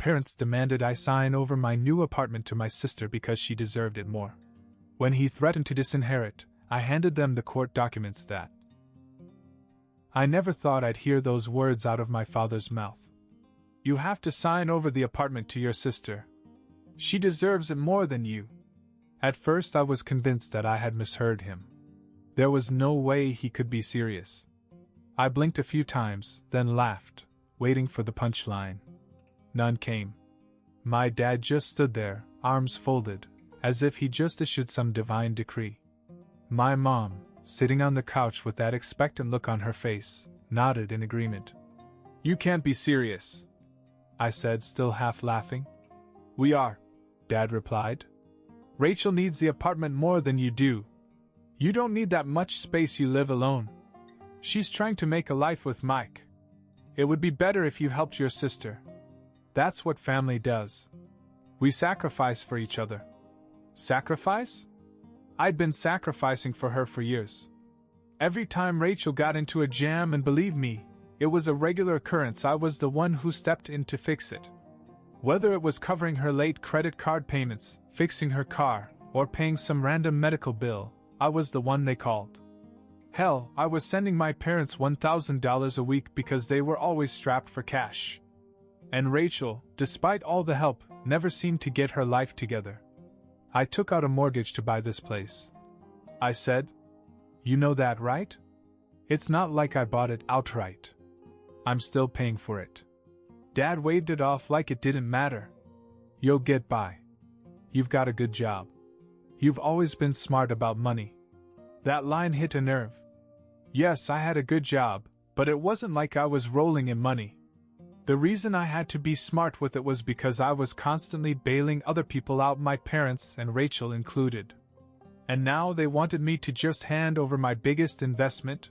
parents demanded I sign over my new apartment to my sister because she deserved it more. When he threatened to disinherit, I handed them the court documents that. I never thought I'd hear those words out of my father's mouth. You have to sign over the apartment to your sister. She deserves it more than you. At first I was convinced that I had misheard him. There was no way he could be serious. I blinked a few times, then laughed, waiting for the punchline. None came. My dad just stood there, arms folded, as if he just issued some divine decree. My mom, sitting on the couch with that expectant look on her face, nodded in agreement. You can't be serious, I said, still half laughing. We are, Dad replied. Rachel needs the apartment more than you do. You don't need that much space, you live alone. She's trying to make a life with Mike. It would be better if you helped your sister. That's what family does. We sacrifice for each other. Sacrifice? I'd been sacrificing for her for years. Every time Rachel got into a jam, and believe me, it was a regular occurrence, I was the one who stepped in to fix it. Whether it was covering her late credit card payments, fixing her car, or paying some random medical bill, I was the one they called. Hell, I was sending my parents $1,000 a week because they were always strapped for cash. And Rachel, despite all the help, never seemed to get her life together. I took out a mortgage to buy this place. I said, you know that, right? It's not like I bought it outright. I'm still paying for it. Dad waved it off like it didn't matter. You'll get by. You've got a good job. You've always been smart about money. That line hit a nerve. Yes, I had a good job, but it wasn't like I was rolling in money. The reason I had to be smart with it was because I was constantly bailing other people out, my parents and Rachel included. And now they wanted me to just hand over my biggest investment?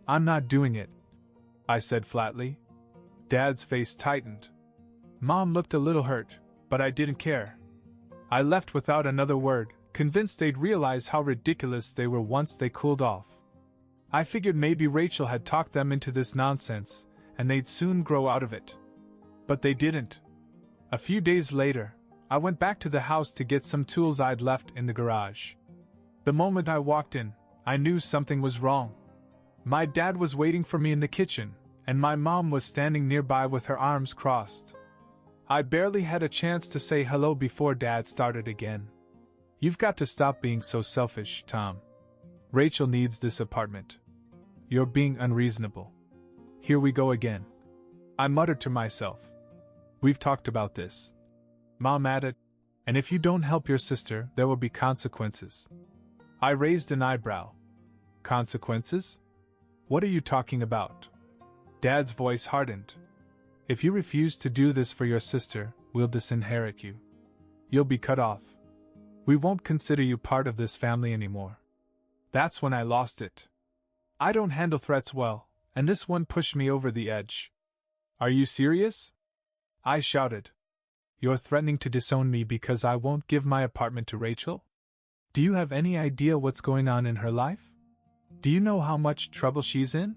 I'm not doing it, I said flatly. Dad's face tightened. Mom looked a little hurt, but I didn't care. I left without another word, convinced they'd realize how ridiculous they were once they cooled off. I figured maybe Rachel had talked them into this nonsense, and they'd soon grow out of it. But they didn't. A few days later, I went back to the house to get some tools I'd left in the garage. The moment I walked in, I knew something was wrong. My dad was waiting for me in the kitchen, and my mom was standing nearby with her arms crossed. I barely had a chance to say hello before Dad started again. You've got to stop being so selfish, Tom. Rachel needs this apartment. You're being unreasonable. Here we go again. I muttered to myself. We've talked about this. Mom added, and if you don't help your sister, there will be consequences. I raised an eyebrow. Consequences? What are you talking about? Dad's voice hardened. If you refuse to do this for your sister, we'll disinherit you. You'll be cut off. We won't consider you part of this family anymore. That's when I lost it. I don't handle threats well, and this one pushed me over the edge. Are you serious? I shouted. You're threatening to disown me because I won't give my apartment to Rachel? Do you have any idea what's going on in her life? Do you know how much trouble she's in?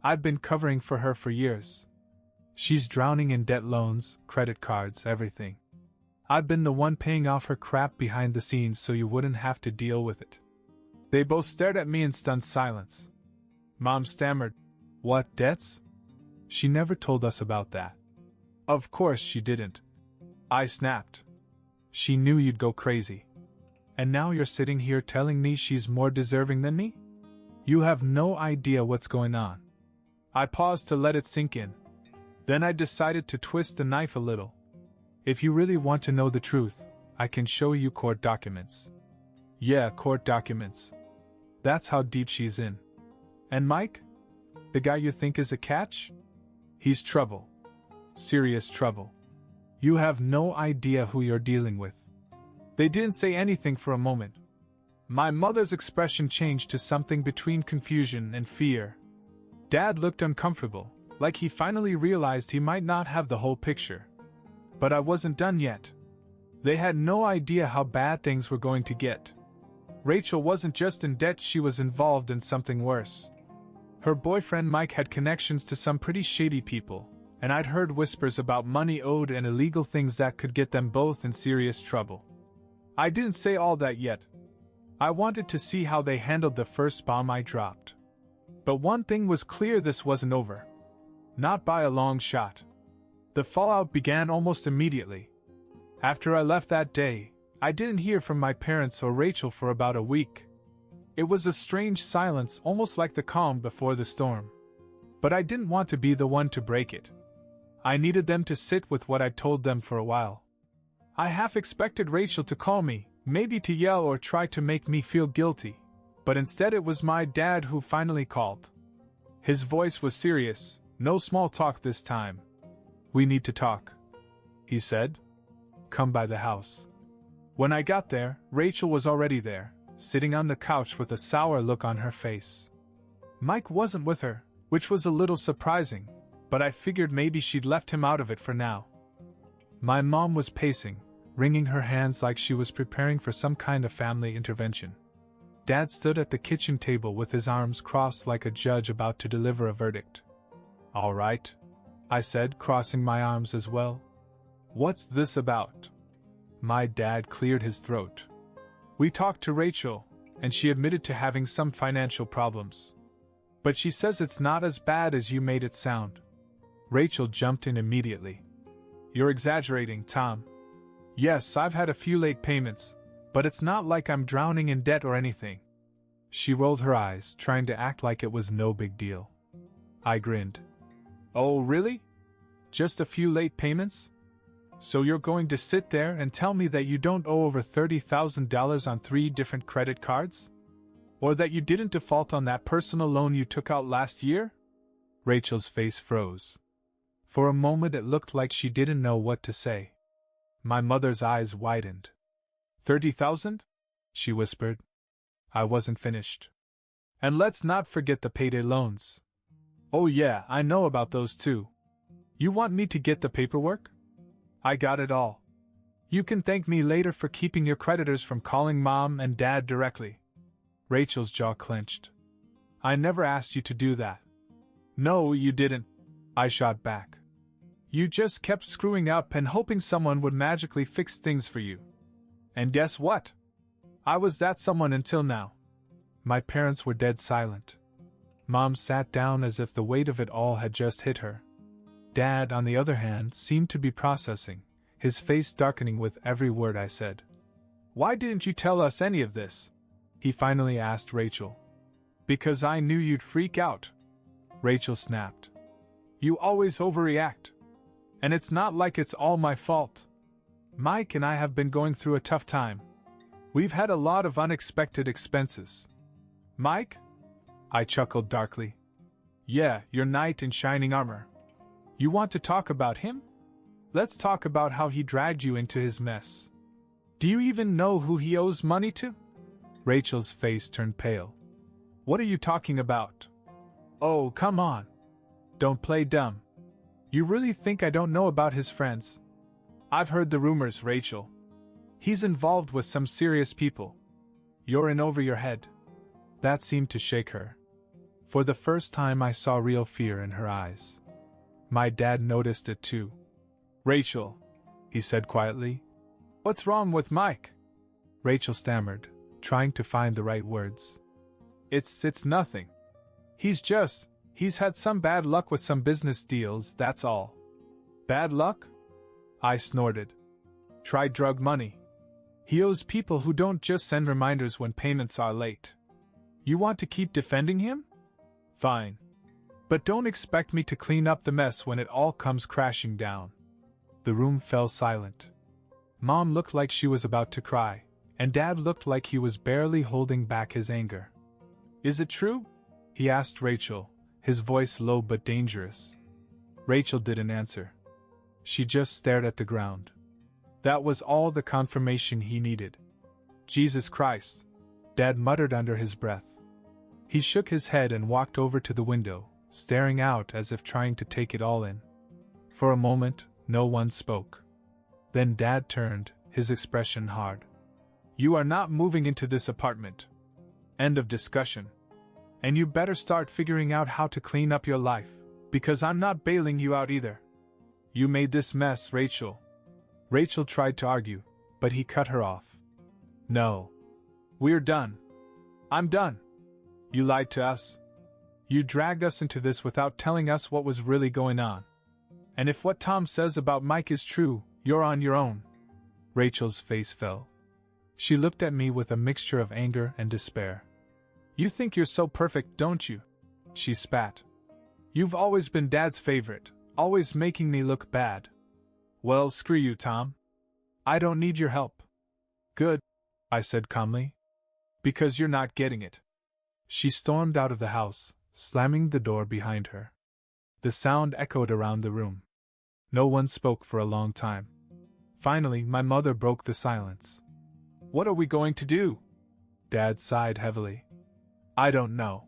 I've been covering for her for years. She's drowning in debt, loans, credit cards, everything. I've been the one paying off her crap behind the scenes so you wouldn't have to deal with it. They both stared at me in stunned silence. Mom stammered, What, debts? She never told us about that. Of course she didn't. I snapped. She knew you'd go crazy. And now you're sitting here telling me she's more deserving than me? You have no idea what's going on. I paused to let it sink in. Then I decided to twist the knife a little. If you really want to know the truth, I can show you court documents. Yeah, court documents. That's how deep she's in. And Mike? The guy you think is a catch? He's trouble. Serious trouble. You have no idea who you're dealing with. They didn't say anything for a moment. My mother's expression changed to something between confusion and fear. Dad looked uncomfortable, like he finally realized he might not have the whole picture. But I wasn't done yet. They had no idea how bad things were going to get. Rachel wasn't just in debt, she was involved in something worse. Her boyfriend Mike had connections to some pretty shady people, and I'd heard whispers about money owed and illegal things that could get them both in serious trouble. I didn't say all that yet. I wanted to see how they handled the first bomb I dropped. But one thing was clear: this wasn't over. Not by a long shot. The fallout began almost immediately. After I left that day, I didn't hear from my parents or Rachel for about a week. It was a strange silence, almost like the calm before the storm. But I didn't want to be the one to break it. I needed them to sit with what I'd told them for a while. I half expected Rachel to call me, maybe to yell or try to make me feel guilty, but instead it was my dad who finally called. His voice was serious, no small talk this time. "We need to talk," he said. "Come by the house." When I got there, Rachel was already there, sitting on the couch with a sour look on her face. Mike wasn't with her, which was a little surprising, but I figured maybe she'd left him out of it for now. My mom was pacing, wringing her hands like she was preparing for some kind of family intervention. Dad stood at the kitchen table with his arms crossed like a judge about to deliver a verdict. "All right," I said, crossing my arms as well. "What's this about?" My dad cleared his throat. "We talked to Rachel, and she admitted to having some financial problems. But she says it's not as bad as you made it sound." Rachel jumped in immediately. "You're exaggerating, Tom. Yes, I've had a few late payments, but it's not like I'm drowning in debt or anything." She rolled her eyes, trying to act like it was no big deal. I grinned. "Oh, really? Just a few late payments? So you're going to sit there and tell me that you don't owe over $30,000 on 3 different credit cards? Or that you didn't default on that personal loan you took out last year?" Rachel's face froze. For a moment it looked like she didn't know what to say. My mother's eyes widened. "30,000? She whispered. I wasn't finished. "And let's not forget the payday loans." "Oh yeah, I know about those too. You want me to get the paperwork?" "I got it all. You can thank me later for keeping your creditors from calling Mom and Dad directly." Rachel's jaw clenched. "I never asked you to do that." "No, you didn't," I shot back. "You just kept screwing up and hoping someone would magically fix things for you. And guess what? I was that someone until now." My parents were dead silent. Mom sat down as if the weight of it all had just hit her. Dad, on the other hand, seemed to be processing, his face darkening with every word I said. "Why didn't you tell us any of this?" he finally asked Rachel. "Because I knew you'd freak out," Rachel snapped. "You always overreact. And it's not like it's all my fault. Mike and I have been going through a tough time. We've had a lot of unexpected expenses." "Mike?" I chuckled darkly. "Yeah, your knight in shining armor. You want to talk about him? Let's talk about how he dragged you into his mess. Do you even know who he owes money to?" Rachel's face turned pale. "What are you talking about?" "Oh, come on. Don't play dumb. You really think I don't know about his friends? I've heard the rumors, Rachel. He's involved with some serious people. You're in over your head." That seemed to shake her. For the first time I saw real fear in her eyes. My dad noticed it too. "Rachel," he said quietly. "What's wrong with Mike?" Rachel stammered, trying to find the right words. It's nothing. He's had some bad luck with some business deals, that's all." "Bad luck?" I snorted. "Try drug money. He owes people who don't just send reminders when payments are late. You want to keep defending him? Fine. But don't expect me to clean up the mess when it all comes crashing down." The room fell silent. Mom looked like she was about to cry, and Dad looked like he was barely holding back his anger. "Is it true?" he asked Rachel, his voice low but dangerous. Rachel didn't answer. She just stared at the ground. That was all the confirmation he needed. "Jesus Christ," Dad muttered under his breath. He shook his head and walked over to the window, staring out as if trying to take it all in. For a moment, no one spoke. Then Dad turned, his expression hard. "You are not moving into this apartment. End of discussion. And you better start figuring out how to clean up your life, because I'm not bailing you out either." You made this mess, Rachel. Rachel tried to argue, but he cut her off. No. We're done. I'm done. You lied to us. You dragged us into this without telling us what was really going on. And if what Tom says about Mike is true, you're on your own. Rachel's face fell. She looked at me with a mixture of anger and despair. You think you're so perfect, don't you? She spat. You've always been Dad's favorite, always making me look bad. Well, screw you, Tom. I don't need your help. Good, I said calmly. Because you're not getting it. She stormed out of the house, slamming the door behind her. The sound echoed around the room. No one spoke for a long time. Finally, my mother broke the silence. What are we going to do? Dad sighed heavily. I don't know.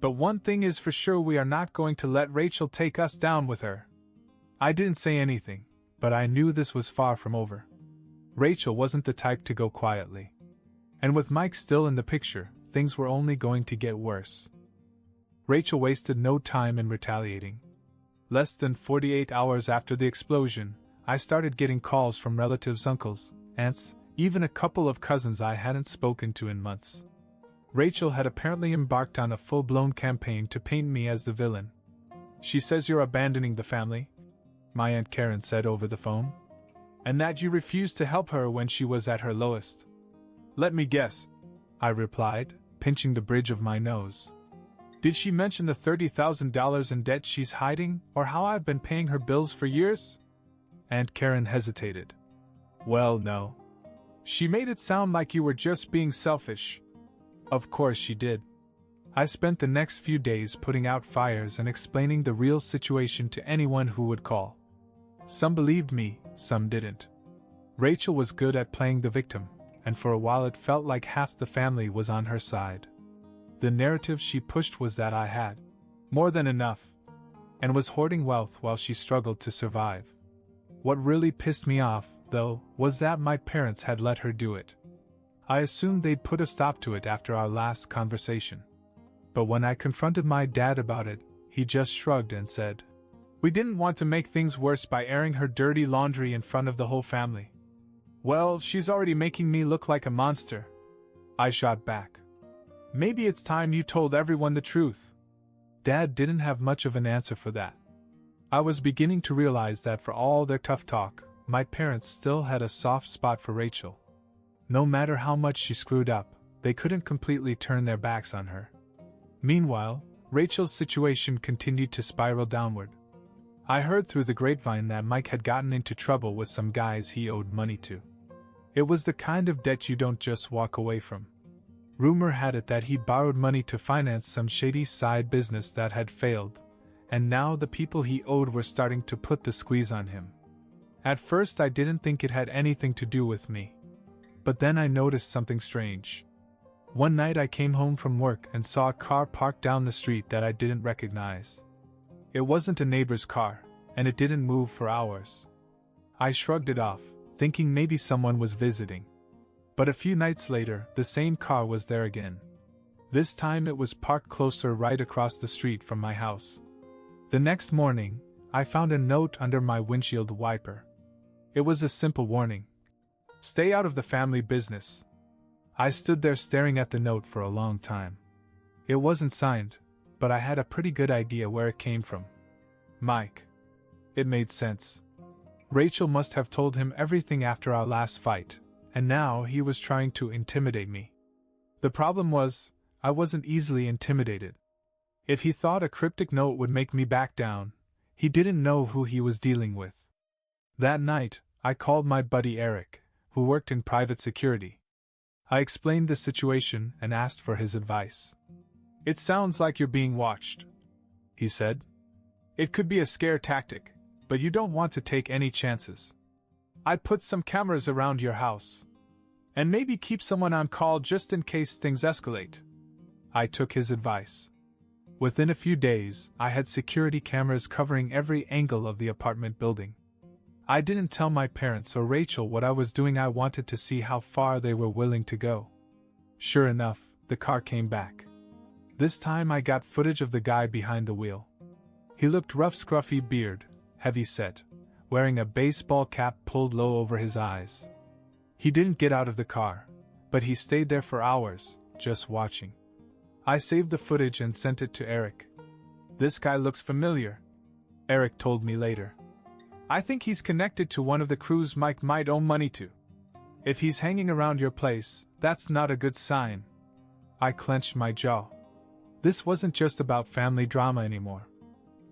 But one thing is for sure, we are not going to let Rachel take us down with her. I didn't say anything, but I knew this was far from over. Rachel wasn't the type to go quietly. And with Mike still in the picture, things were only going to get worse. Rachel wasted no time in retaliating. Less than 48 hours after the explosion, I started getting calls from relatives, uncles, aunts, even a couple of cousins I hadn't spoken to in months. Rachel had apparently embarked on a full-blown campaign to paint me as the villain. She says you're abandoning the family, my Aunt Karen said over the phone, and that you refused to help her when she was at her lowest. Let me guess, I replied, pinching the bridge of my nose. Did she mention the $30,000 in debt she's hiding, or how I've been paying her bills for years? Aunt Karen hesitated. Well, no. She made it sound like you were just being selfish. Of course she did. I spent the next few days putting out fires and explaining the real situation to anyone who would call. Some believed me, some didn't. Rachel was good at playing the victim, and for a while it felt like half the family was on her side. The narrative she pushed was that I had more than enough, and was hoarding wealth while she struggled to survive. What really pissed me off, though, was that my parents had let her do it. I assumed they'd put a stop to it after our last conversation. But when I confronted my dad about it, he just shrugged and said, "We didn't want to make things worse by airing her dirty laundry in front of the whole family." Well, she's already making me look like a monster, I shot back. Maybe it's time you told everyone the truth. Dad didn't have much of an answer for that. I was beginning to realize that for all their tough talk, my parents still had a soft spot for Rachel. No matter how much she screwed up, they couldn't completely turn their backs on her. Meanwhile, Rachel's situation continued to spiral downward. I heard through the grapevine that Mike had gotten into trouble with some guys he owed money to. It was the kind of debt you don't just walk away from. Rumor had it that he borrowed money to finance some shady side business that had failed, and now the people he owed were starting to put the squeeze on him. At first I didn't think it had anything to do with me. But then I noticed something strange. One night I came home from work and saw a car parked down the street that I didn't recognize. It wasn't a neighbor's car, and it didn't move for hours. I shrugged it off, thinking maybe someone was visiting. But a few nights later, the same car was there again. This time it was parked closer, right across the street from my house. The next morning, I found a note under my windshield wiper. It was a simple warning. Stay out of the family business. I stood there staring at the note for a long time. It wasn't signed, but I had a pretty good idea where it came from. Mike. It made sense. Rachel must have told him everything after our last fight, and now he was trying to intimidate me. The problem was, I wasn't easily intimidated. If he thought a cryptic note would make me back down, he didn't know who he was dealing with. That night, I called my buddy Eric, who worked in private security. I explained the situation and asked for his advice. It sounds like you're being watched, he said. It could be a scare tactic, but you don't want to take any chances. I'd put some cameras around your house. And maybe keep someone on call just in case things escalate. I took his advice. Within a few days, I had security cameras covering every angle of the apartment building. I didn't tell my parents or Rachel what I was doing. I wanted to see how far they were willing to go. Sure enough, the car came back. This time I got footage of the guy behind the wheel. He looked rough, scruffy beard, heavy set, wearing a baseball cap pulled low over his eyes. He didn't get out of the car, but he stayed there for hours, just watching. I saved the footage and sent it to Eric. "This guy looks familiar," Eric told me later. "I think he's connected to one of the crews Mike might owe money to. If he's hanging around your place, that's not a good sign." I clenched my jaw. This wasn't just about family drama anymore.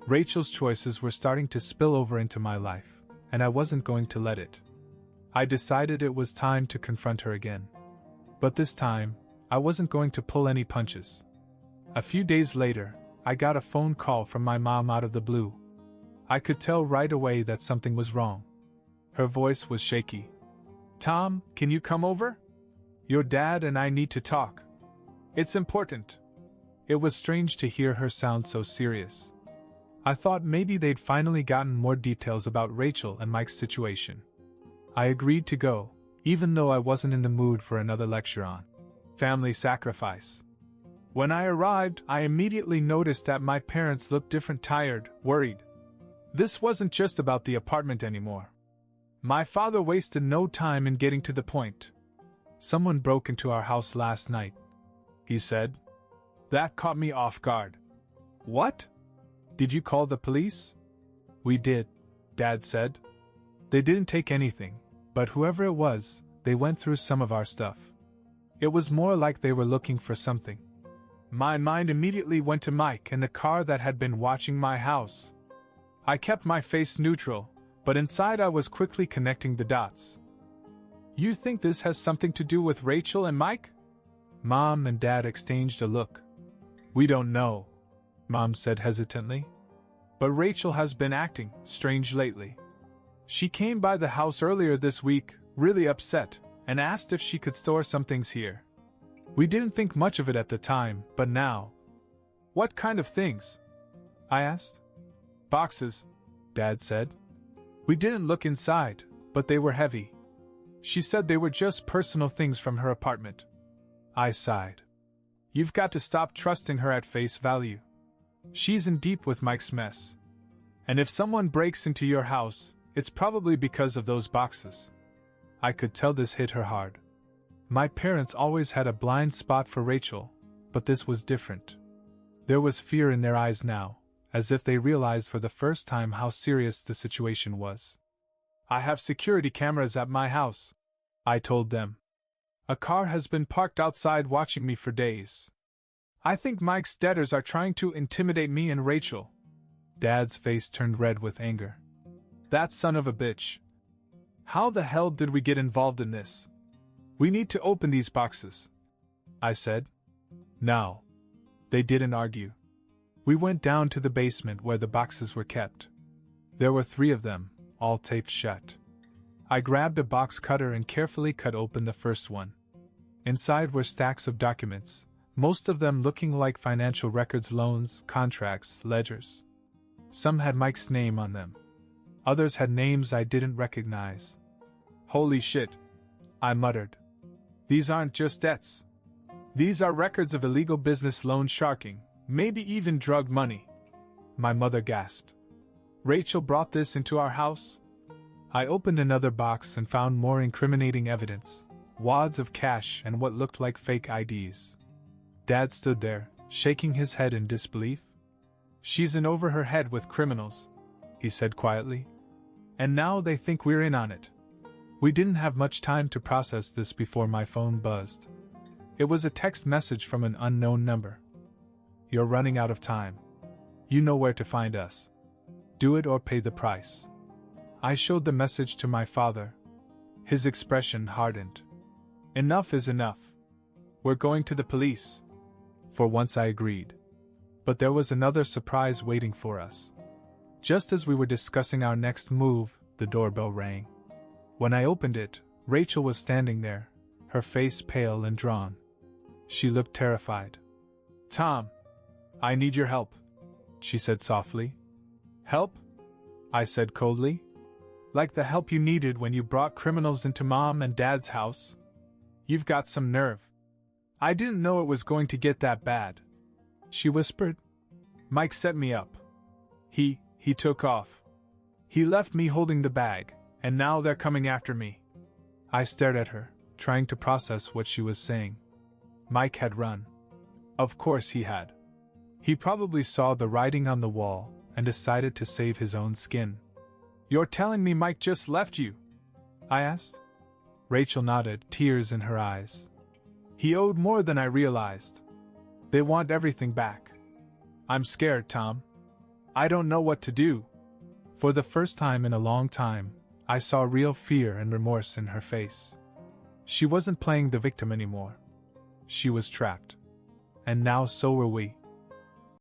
Rachel's choices were starting to spill over into my life, and I wasn't going to let it. I decided it was time to confront her again. But this time, I wasn't going to pull any punches. A few days later, I got a phone call from my mom out of the blue. I could tell right away that something was wrong. Her voice was shaky. "Tom, can you come over? Your dad and I need to talk. It's important." It was strange to hear her sound so serious. I thought maybe they'd finally gotten more details about Rachel and Mike's situation. I agreed to go, even though I wasn't in the mood for another lecture on family sacrifice. When I arrived, I immediately noticed that my parents looked different, tired, worried. This wasn't just about the apartment anymore. My father wasted no time in getting to the point. "Someone broke into our house last night," he said. That caught me off guard. "What? Did you call the police?" "We did," Dad said. "They didn't take anything, but whoever it was, they went through some of our stuff. It was more like they were looking for something." My mind immediately went to Mike and the car that had been watching my house. I kept my face neutral, but inside I was quickly connecting the dots. "You think this has something to do with Rachel and Mike?" Mom and Dad exchanged a look. "We don't know," Mom said hesitantly. "But Rachel has been acting strange lately. She came by the house earlier this week, really upset, and asked if she could store some things here. We didn't think much of it at the time, but now." "What kind of things?" I asked. "Boxes," Dad said. "We didn't look inside, but they were heavy. She said they were just personal things from her apartment." I sighed. "You've got to stop trusting her at face value. She's in deep with Mike's mess. And if someone breaks into your house, it's probably because of those boxes." I could tell this hit her hard. My parents always had a blind spot for Rachel, but this was different. There was fear in their eyes now, as if they realized for the first time how serious the situation was. "I have security cameras at my house," I told them. "A car has been parked outside watching me for days. I think Mike's debtors are trying to intimidate me and Rachel." Dad's face turned red with anger. "That son of a bitch. How the hell did we get involved in this? We need to open these boxes," I said. "No." They didn't argue. We went down to the basement where the boxes were kept. There were 3 of them, all taped shut. I grabbed a box cutter and carefully cut open the first one. Inside were stacks of documents, most of them looking like financial records, loans, contracts, ledgers. Some had Mike's name on them. Others had names I didn't recognize. "Holy shit," I muttered. "These aren't just debts. These are records of illegal business, loan sharking, maybe even drug money." My mother gasped. "Rachel brought this into our house?" I opened another box and found more incriminating evidence, wads of cash and what looked like fake IDs. Dad stood there, shaking his head in disbelief. "She's in over her head with criminals," he said quietly. "And now they think we're in on it." We didn't have much time to process this before my phone buzzed. It was a text message from an unknown number. "You're running out of time. You know where to find us. Do it or pay the price." I showed the message to my father. His expression hardened. "Enough is enough. We're going to the police." For once I agreed. But there was another surprise waiting for us. Just as we were discussing our next move, the doorbell rang. When I opened it, Rachel was standing there, her face pale and drawn. She looked terrified. "Tom, I need your help," she said softly. "Help?" I said coldly. "Like the help you needed when you brought criminals into Mom and Dad's house? You've got some nerve." "I didn't know it was going to get that bad," she whispered. "Mike set me up. He took off. He left me holding the bag, and now they're coming after me. I stared at her, trying to process what she was saying. Mike had run. Of course he had. He probably saw the writing on the wall and decided to save his own skin. You're telling me Mike just left you? I asked. Rachel nodded, tears in her eyes. He owed more than I realized. They want everything back. I'm scared, Tom. I don't know what to do. For the first time in a long time, I saw real fear and remorse in her face. She wasn't playing the victim anymore. She was trapped. And now so were we.